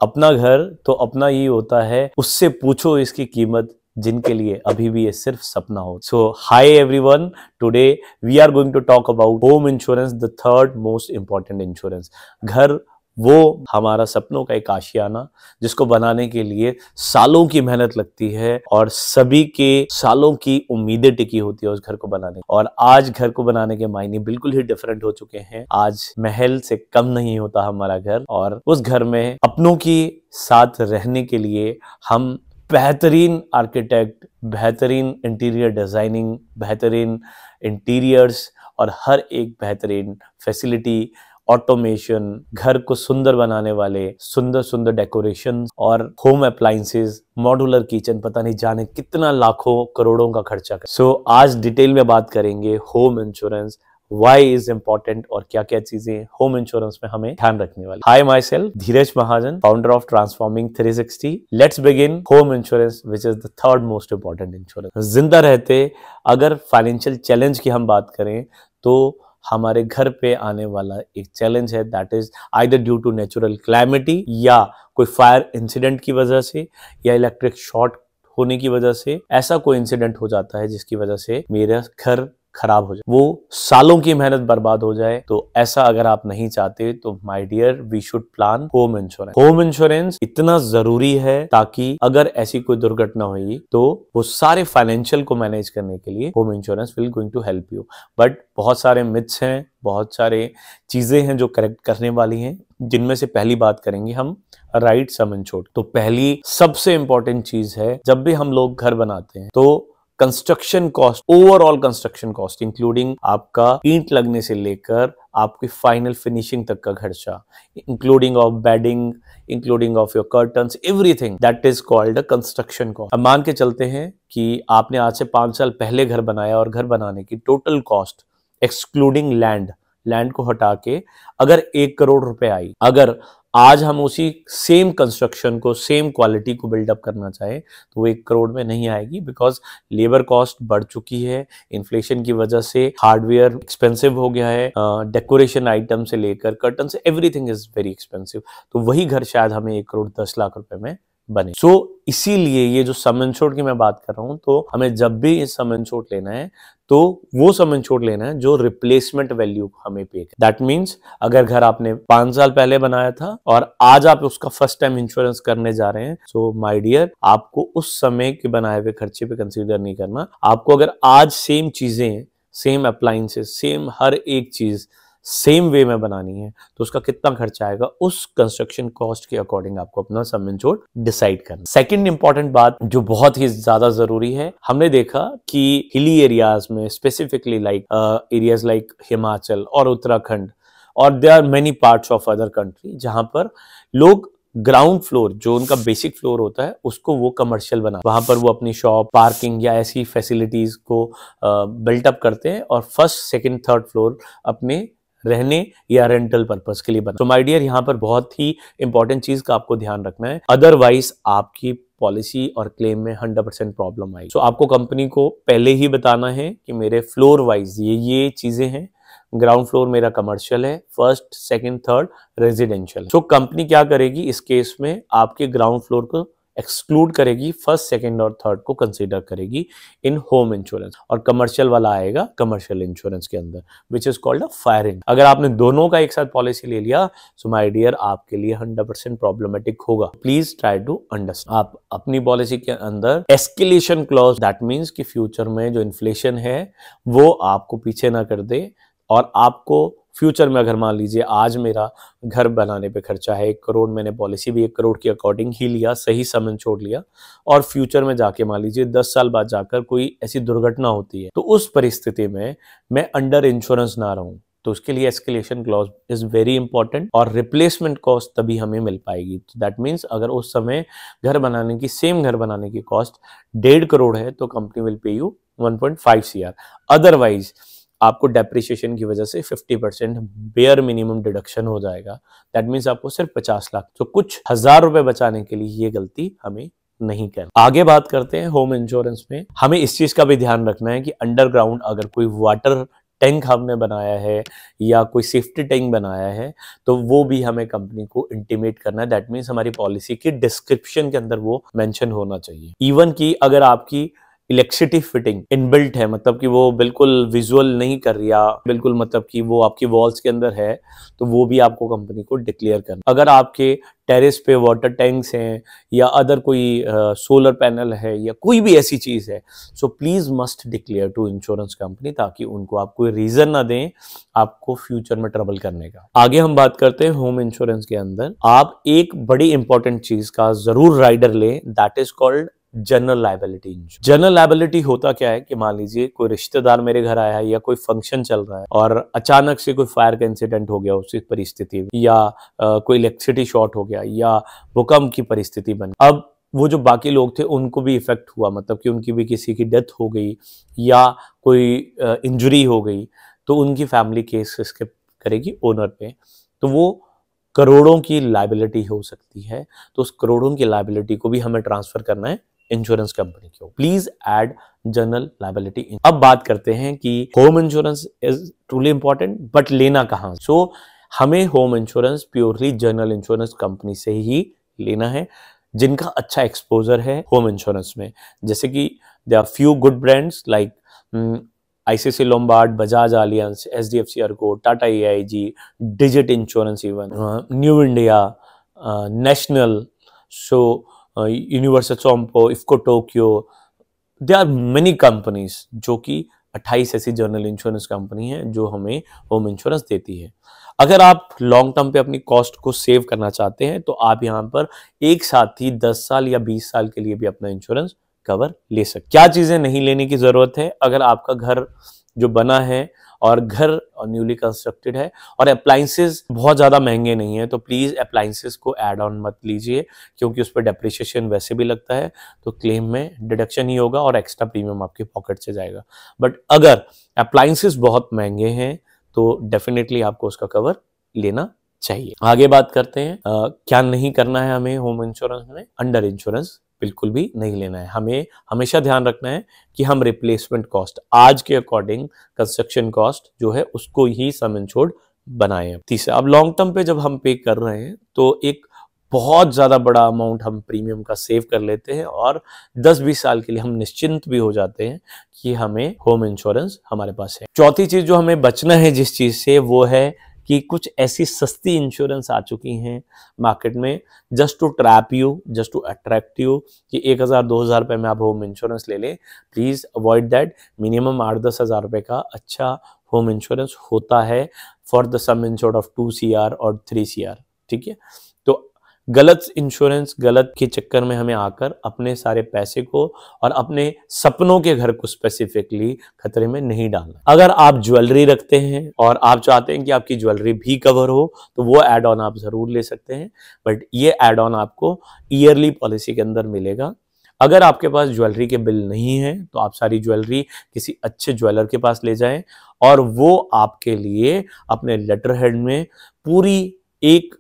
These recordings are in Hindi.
अपना घर तो अपना ही होता है, उससे पूछो इसकी कीमत जिनके लिए अभी भी ये सिर्फ सपना हो। So hi everyone, today we are going to talk about home insurance, the third most important insurance. घर वो हमारा सपनों का एक आशियाना जिसको बनाने के लिए सालों की मेहनत लगती है और सभी के सालों की उम्मीदें टिकी होती है उस घर को बनाने। और आज घर को बनाने के मायने बिल्कुल ही डिफरेंट हो चुके हैं। आज महल से कम नहीं होता हमारा घर, और उस घर में अपनों की साथ रहने के लिए हम बेहतरीन आर्किटेक्ट, बेहतरीन इंटीरियर डिजाइनिंग, बेहतरीन इंटीरियर्स और हर एक बेहतरीन फैसिलिटी, ऑटोमेशन, घर को सुंदर बनाने वाले सुंदर सुंदर डेकोरेशन और होम अप्लायंसेस, मॉड्यूलर किचन, पता नहीं जाने कितना लाखों करोड़ों का खर्चा कर। सो आज डिटेल में बात करेंगे home insurance, why is important और क्या क्या चीजें होम इंश्योरेंस में हमें ध्यान रखने वाली। Hi, myself Dheeraj Mahajan, founder of Transforming 360। Let's begin home insurance which is the third most important insurance. जिंदा रहते अगर फाइनेंशियल चैलेंज की हम बात करें तो हमारे घर पे आने वाला एक चैलेंज है, that is either due to natural calamity, या कोई फायर इंसिडेंट की वजह से, या इलेक्ट्रिक शॉर्ट होने की वजह से ऐसा कोई इंसिडेंट हो जाता है जिसकी वजह से मेरा घर खराब हो जाए, वो सालों की मेहनत बर्बाद हो जाए। तो ऐसा अगर आप नहीं चाहते तो my dear, we should plan home insurance. Home insurance इतना जरूरी है ताकि अगर ऐसी कोई दुर्घटना हुई तो वो सारे फाइनेंशियल को मैनेज करने के लिए home insurance will going to help you. But बहुत सारे मिथ्स हैं, बहुत सारे चीजें हैं जो करेक्ट करने वाली हैं, जिनमें से पहली बात करेंगे हम राइट सम इंश्योर्ड। तो पहली सबसे इंपॉर्टेंट चीज है, जब भी हम लोग घर बनाते हैं तो construction cost, overall construction cost including आपका ईंट लगने से लेकर आपकी फाइनल फिनिशिंग तक का खर्चा, including of bedding, including of your curtains, everything, that is called a construction cost. अब मान के चलते हैं कि आपने आज से 5 साल पहले घर बनाया और घर बनाने की टोटल कॉस्ट एक्सक्लूडिंग लैंड को हटा के अगर 1 करोड़ रुपए आई, अगर आज हम उसी सेम कंस्ट्रक्शन को, सेम क्वालिटी को बिल्डअप करना चाहें तो वो 1 करोड़ में नहीं आएगी, बिकॉज लेबर कॉस्ट बढ़ चुकी है, इन्फ्लेशन की वजह से हार्डवेयर एक्सपेंसिव हो गया है, डेकोरेशन आइटम से लेकर कर्टन से एवरीथिंग इज वेरी एक्सपेंसिव। तो वही घर शायद हमें 1 करोड़ 10 लाख रुपए में बने। सो इसीलिए ये जो सम इंश्योर्ड की मैं बात कर रहा हूं, तो हमें जब भी इस सम इंश्योर्ड लेना है तो वो सम इंश्योर्ड लेना है जो रिप्लेसमेंट वैल्यू हमें पे करे। दैट मींस अगर घर आपने 5 साल पहले बनाया था और आज आप उसका फर्स्ट टाइम इंश्योरेंस करने जा रहे हैं, सो माय डियर, आपको उस समय के बनाए हुए खर्चे पे कंसीडर नहीं करना। आपको अगर आज सेम चीजें, सेम अप्लायंसेस, सेम हर एक चीज सेम वे में बनानी है तो उसका कितना खर्चा आएगा, उस कंस्ट्रक्शन कॉस्ट के अकॉर्डिंग आपको अपना सम इंश्योर्ड डिसाइड करना। सेकंड इंपॉर्टेंट बात जो बहुत ही ज्यादा जरूरी है, हमने देखा कि हिली एरियाज में specifically like areas like Himachal और उत्तराखंड, और there are many parts of other country, जहां पर लोग ग्राउंड फ्लोर जो उनका बेसिक फ्लोर होता है उसको वो कमर्शियल बना, वहां पर वो अपनी शॉप, पार्किंग या ऐसी फैसिलिटीज को बिल्टअप करते हैं, और फर्स्ट, सेकंड, थर्ड फ्लोर अपने रहने या रेंटल पर्पस के लिए बना। तो माय डियर, यहाँ पर बहुत ही इंपॉर्टेंट चीज का आपको ध्यान रखना है, अदरवाइज आपकी पॉलिसी और क्लेम में 100% प्रॉब्लम आई। तो आपको कंपनी को पहले ही बताना है कि मेरे फ्लोर वाइज ये चीजें हैं, ग्राउंड फ्लोर मेरा कमर्शियल है, फर्स्ट, सेकंड, थर्ड रेजिडेंशियल। तो कंपनी क्या करेगी इस केस में, आपके ग्राउंड फ्लोर को एक्सक्लूड करेगी, फर्स्ट, सेकंड और थर्ड को कंसीडर करेगी इन होम इंश्योरेंस, और कमर्शियल वाला आएगा कमर्शियल इंश्योरेंस के अंदर, which is called a fire. अगर आपने दोनों का एक साथ पॉलिसी ले लिया सो माय डियर, आपके लिए 100% प्रॉब्लमेटिक होगा। Please try to understand. आप अपनी पॉलिसी के अंदर एस्केलेशन क्लॉज, दैट मीन्स कि फ्यूचर में जो इन्फ्लेशन है वो आपको पीछे ना कर दे, और आपको फ्यूचर में अगर मान लीजिए आज मेरा घर बनाने पे खर्चा है 1 करोड़, मैंने पॉलिसी भी 1 करोड़ के अकॉर्डिंग ही लिया, सही सम इंश्योर्ड लिया, और फ्यूचर में जाके मान लीजिए 10 साल बाद जाकर कोई ऐसी दुर्घटना होती है, तो उस परिस्थिति में मैं अंडर इंश्योरेंस ना रहूं, तो उसके लिए escalation clause is very important, और रिप्लेसमेंट कॉस्ट तभी हमें मिल पाएगी। दैट मीन्स अगर उस समय घर बनाने की, सेम घर बनाने की कॉस्ट 1.5 करोड़ है तो company will pay you 1.5 CR। Otherwise आपको डेप्रिसिएशन की वजह से 50% बेयर मिनिमम डिडक्शन हो जाएगा, दैट मीन्स आपको सिर्फ 50 लाख, तो कुछ हजार रुपए बचाने के लिए ये गलती हमें नहीं करना। आगे बात करते हैं होम इंश्योरेंस में, हमें इस चीज का भी ध्यान रखना है कि अंडरग्राउंड अगर कोई वाटर टैंक हमने बनाया है या कोई सेफ्टी टैंक बनाया है, तो वो भी हमें कंपनी को इंटीमेट करना है। दैट मीन्स हमारी पॉलिसी की डिस्क्रिप्शन के अंदर वो मेंशन होना चाहिए। इवन कि अगर आपकी इलेक्ट्रिसिटी फिटिंग इनबिल्ट है, मतलब कि वो बिल्कुल विजुअल नहीं कर रही, बिल्कुल मतलब कि वो आपकी वॉल्स के अंदर है, तो वो भी आपको कंपनी को डिक्लेयर करना। अगर आपके टेरेस पे वाटर टैंक्स हैं या अदर कोई सोलर पैनल है या कोई भी ऐसी चीज है, so please must declare to insurance company, ताकि उनको आप कोई रीजन ना दें आपको फ्यूचर में ट्रबल करने का। आगे हम बात करते हैं होम इंश्योरेंस के अंदर आप एक बड़ी इंपॉर्टेंट चीज का जरूर राइडर लें, that is called general liability insurance. General liability होता क्या है कि मान लीजिए कोई रिश्तेदार मेरे घर आया है या कोई फंक्शन चल रहा है और अचानक से कोई फायर का इंसिडेंट हो गया उसी परिस्थिति में, या कोई इलेक्ट्रिसिटी शॉर्ट हो गया या भूकंप की परिस्थिति बनी। अब वो जो बाकी लोग थे उनको भी इफेक्ट हुआ, मतलब कि उनकी भी किसी की डेथ हो गई या कोई इंजरी हो गई, तो उनकी फैमिली केस इसके करेगी ओनर पे, तो वो करोड़ों की लायबिलिटी हो सकती है। तो उस करोड़ों की लायबिलिटी को भी हमें ट्रांसफर करना है इंश्योरेंस कंपनी को। Please add general liability. अब बात करते हैं कि home insurance is truly important, but लेना कहां। सो हमें home insurance purely general insurance company से ही लेना है जिनका अच्छा एक्सपोजर है होम इंश्योरेंस में। जैसे कि there are few good brands like ICICI Lombard, Bajaj Allianz, HDFC Ergo, Tata AIG, Digit insurance, even New India, National, so Universal Sompo, IFFCO Tokyo. There are many companies जो कि 28 ऐसी जनरल इंश्योरेंस कंपनी है जो हमें होम इंश्योरेंस देती है। अगर आप लॉन्ग टर्म पे अपनी कॉस्ट को सेव करना चाहते हैं तो आप यहाँ पर एक साथ ही 10 साल या 20 साल के लिए भी अपना इंश्योरेंस कवर ले सकते। क्या चीजें नहीं लेने की जरूरत है? अगर आपका घर जो बना है और घर न्यूली कंस्ट्रक्टेड है और अप्लायंसेस बहुत ज्यादा महंगे नहीं है, तो प्लीज अप्लायंसेस को ऐड ऑन मत लीजिए, क्योंकि उस पर डेप्रिसिएशन वैसे भी लगता है, तो क्लेम में डिडक्शन ही होगा और एक्स्ट्रा प्रीमियम आपके पॉकेट से जाएगा। बट अगर अप्लायंसेस बहुत महंगे हैं तो डेफिनेटली आपको उसका कवर लेना चाहिए। आगे बात करते हैं क्या नहीं करना है हमें होम इंश्योरेंस में। अंडर इंश्योरेंस बिल्कुल भी नहीं लेना है। हमें हमेशा ध्यान रखना है कि हम रिप्लेसमेंट कॉस्ट आज के अकॉर्डिंग कंस्ट्रक्शन कॉस्ट जो है उसको ही सम इंश्योर्ड बनाए। तीसरा, अब लॉन्ग टर्म पे जब हम पे कर रहे हैं तो एक बहुत ज्यादा बड़ा अमाउंट हम प्रीमियम का सेव कर लेते हैं और 10-20 साल के लिए हम निश्चिंत भी हो जाते हैं कि हमें होम इंश्योरेंस हमारे पास है। चौथी चीज जो हमें बचना है जिस चीज से, वो है कि कुछ ऐसी सस्ती इंश्योरेंस आ चुकी हैं मार्केट में just to trap you, just to attract you, कि 1,000-2,000 रुपए में आप होम इंश्योरेंस ले लें। Please avoid that. मिनिमम 8-10 हज़ार रुपए का अच्छा होम इंश्योरेंस होता है for the some insured of 2 CR और 3 CR। ठीक है, तो गलत इंश्योरेंस, गलत के चक्कर में हमें आकर अपने सारे पैसे को और अपने सपनों के घर को स्पेसिफिकली खतरे में नहीं डालना। अगर आप ज्वेलरी रखते हैं और आप चाहते हैं कि आपकी ज्वेलरी भी कवर हो, तो वो एड ऑन आप जरूर ले सकते हैं, बट ये एड ऑन आपको ईयरली पॉलिसी के अंदर मिलेगा। अगर आपके पास ज्वेलरी के बिल नहीं है तो आप सारी ज्वेलरी किसी अच्छे ज्वेलर के पास ले जाएं और वो आपके लिए अपने लेटर हेड में पूरी एक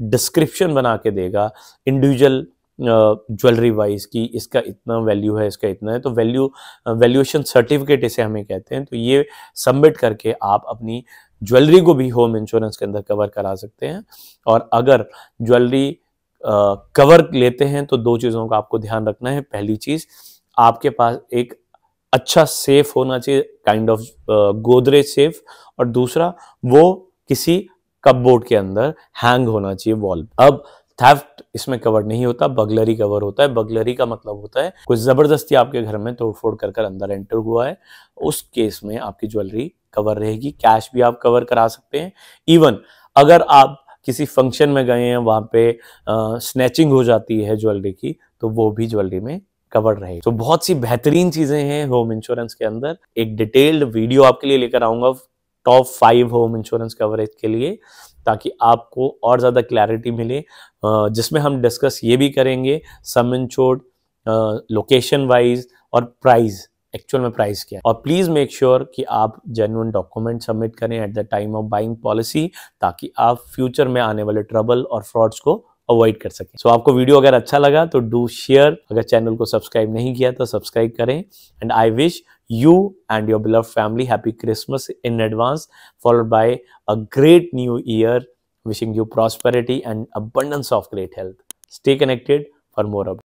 डिस्क्रिप्शन बना के देगा इंडिविजुअल ज्वेलरी वाइज कि इसका इतना वैल्यू है, इसका इतना है। तो वैल्यूएशन सर्टिफिकेट इसे हमें कहते हैं। तो ये सबमिट करके आप अपनी ज्वेलरी को भी होम इंश्योरेंस के अंदर कवर करा सकते हैं। और अगर ज्वेलरी कवर लेते हैं तो 2 चीज़ों का आपको ध्यान रखना है। पहली चीज़, आपके पास एक अच्छा सेफ होना चाहिए, काइंड ऑफ गोदरेज सेफ, और दूसरा वो किसी कपबोर्ड के अंदर हैंग होना चाहिए वॉल। अब थेफ्ट इसमें कवर नहीं होता, बगलरी कवर होता है। बगलरी का मतलब होता है कोई जबरदस्ती आपके घर में तोड़फोड़ कर अंदर एंटर हुआ है, उस केस में आपकी ज्वेलरी कवर रहेगी। कैश भी आप कवर करा सकते हैं। इवन अगर आप किसी फंक्शन में गए हैं, वहां पे स्नैचिंग हो जाती है ज्वेलरी की, तो वो भी ज्वेलरी में कवर रहेगी। तो बहुत सी बेहतरीन चीजें हैं होम इंश्योरेंस के अंदर। एक डिटेल्ड वीडियो आपके लिए लेकर आऊंगा टॉप 5 होम इंश्योरेंस कवरेज के लिए, ताकि आपको और ज़्यादा क्लैरिटी मिले, जिसमें हम डिस्कस ये भी करेंगे सम इंश्योर्ड, लोकेशन वाइज और प्राइस, एक्चुअल में प्राइस क्या है। और प्लीज़ मेक श्योर कि आप जेन्युइन डॉक्यूमेंट सबमिट करें at the time of buying policy, ताकि आप फ्यूचर में आने वाले ट्रबल और फ्रॉड्स को अवॉइड कर सकें। सो आपको वीडियो अगर अच्छा लगा तो डू शेयर। अगर चैनल को सब्सक्राइब नहीं किया तो सब्सक्राइब करें। And I wish you and your beloved family happy Christmas in advance, followed by a great new year. Wishing you prosperity and abundance of great health. Stay connected for more updates.